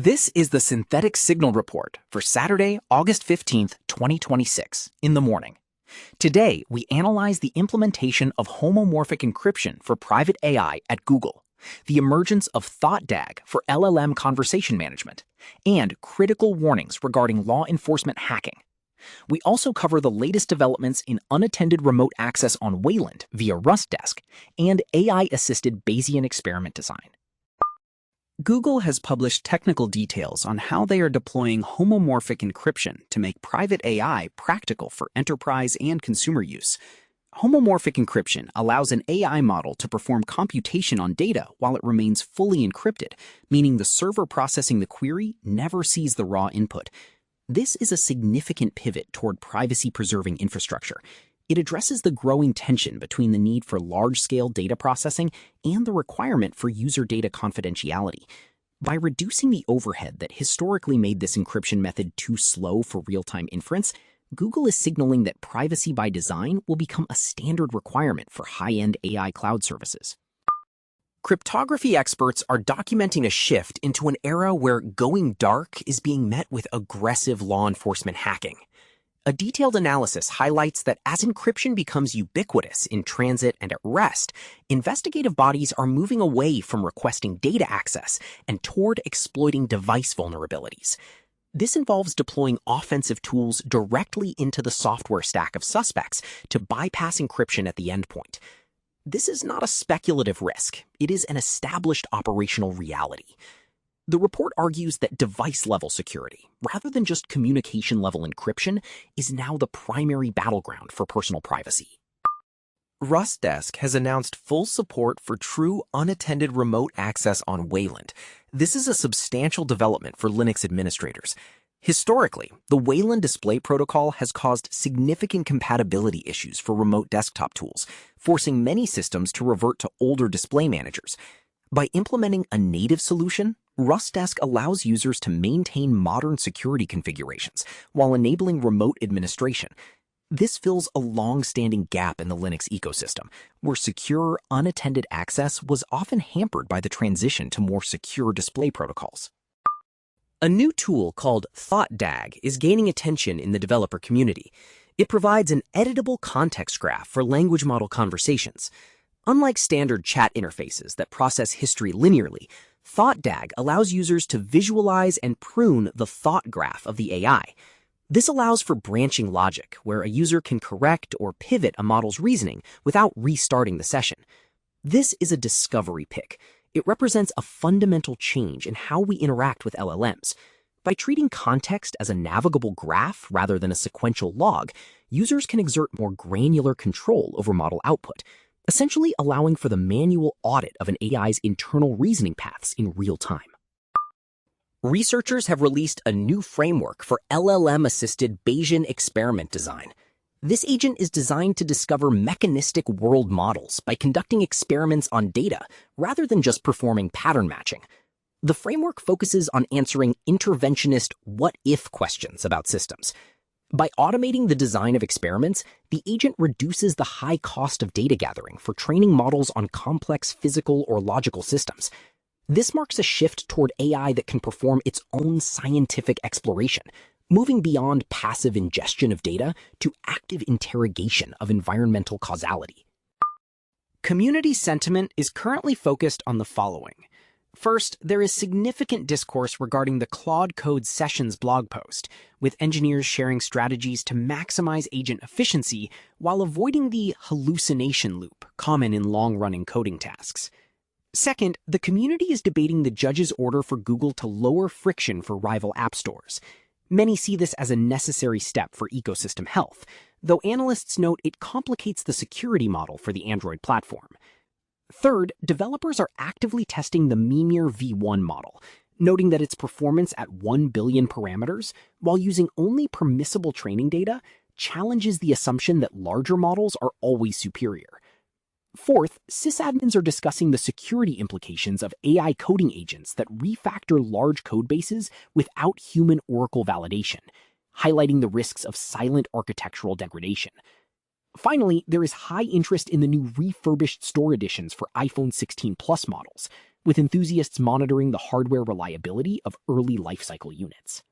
This is the Synthetic Signal Report for Saturday, August 15th, 2026, in the morning. Today, we analyze the implementation of homomorphic encryption for private AI at Google, the emergence of ThoughtDAG for LLM conversation management, and critical warnings regarding law enforcement hacking. We also cover the latest developments in unattended remote access on Wayland via RustDesk and AI-assisted Bayesian experiment design. Google has published technical details on how they are deploying homomorphic encryption to make private AI practical for enterprise and consumer use. Homomorphic encryption allows an AI model to perform computation on data while it remains fully encrypted, meaning the server processing the query never sees the raw input. This is a significant pivot toward privacy-preserving infrastructure. It addresses the growing tension between the need for large-scale data processing and the requirement for user data confidentiality. By reducing the overhead that historically made this encryption method too slow for real-time inference, Google is signaling that privacy by design will become a standard requirement for high-end AI cloud services. Cryptography experts are documenting a shift into an era where going dark is being met with aggressive law enforcement hacking. A detailed analysis highlights that as encryption becomes ubiquitous in transit and at rest, investigative bodies are moving away from requesting data access and toward exploiting device vulnerabilities. This involves deploying offensive tools directly into the software stack of suspects to bypass encryption at the endpoint. This is not a speculative risk. It is an established operational reality. The report argues that device-level security, rather than just communication-level encryption, is now the primary battleground for personal privacy. RustDesk has announced full support for true unattended remote access on Wayland. This is a substantial development for Linux administrators. Historically, the Wayland display protocol has caused significant compatibility issues for remote desktop tools, forcing many systems to revert to older display managers. By implementing a native solution, RustDesk allows users to maintain modern security configurations while enabling remote administration. This fills a long-standing gap in the Linux ecosystem, where secure, unattended access was often hampered by the transition to more secure display protocols. A new tool called ThoughtDAG is gaining attention in the developer community. It provides an editable context graph for language model conversations. Unlike standard chat interfaces that process history linearly, ThoughtDAG allows users to visualize and prune the thought graph of the AI. This allows for branching logic, where a user can correct or pivot a model's reasoning without restarting the session. This is a discovery pick. It represents a fundamental change in how we interact with LLMs. By treating context as a navigable graph rather than a sequential log, users can exert more granular control over model output, essentially allowing for the manual audit of an AI's internal reasoning paths in real time. Researchers have released a new framework for LLM-assisted Bayesian experiment design. This agent is designed to discover mechanistic world models by conducting experiments on data rather than just performing pattern matching. The framework focuses on answering interventionist what-if questions about systems. By automating the design of experiments, the agent reduces the high cost of data gathering for training models on complex physical or logical systems. This marks a shift toward AI that can perform its own scientific exploration, moving beyond passive ingestion of data to active interrogation of environmental causality. Community sentiment is currently focused on the following. First, there is significant discourse regarding the Claude Code Sessions blog post, with engineers sharing strategies to maximize agent efficiency while avoiding the hallucination loop common in long-running coding tasks. Second, the community is debating the judge's order for Google to lower friction for rival app stores. Many see this as a necessary step for ecosystem health, though analysts note it complicates the security model for the Android platform. Third, developers are actively testing the Mimir v1 model, noting that its performance at 1 billion parameters, while using only permissible training data, challenges the assumption that larger models are always superior. Fourth, sysadmins are discussing the security implications of AI coding agents that refactor large codebases without human Oracle validation, highlighting the risks of silent architectural degradation. Finally, there is high interest in the new refurbished store editions for iPhone 16 Plus models, with enthusiasts monitoring the hardware reliability of early lifecycle units.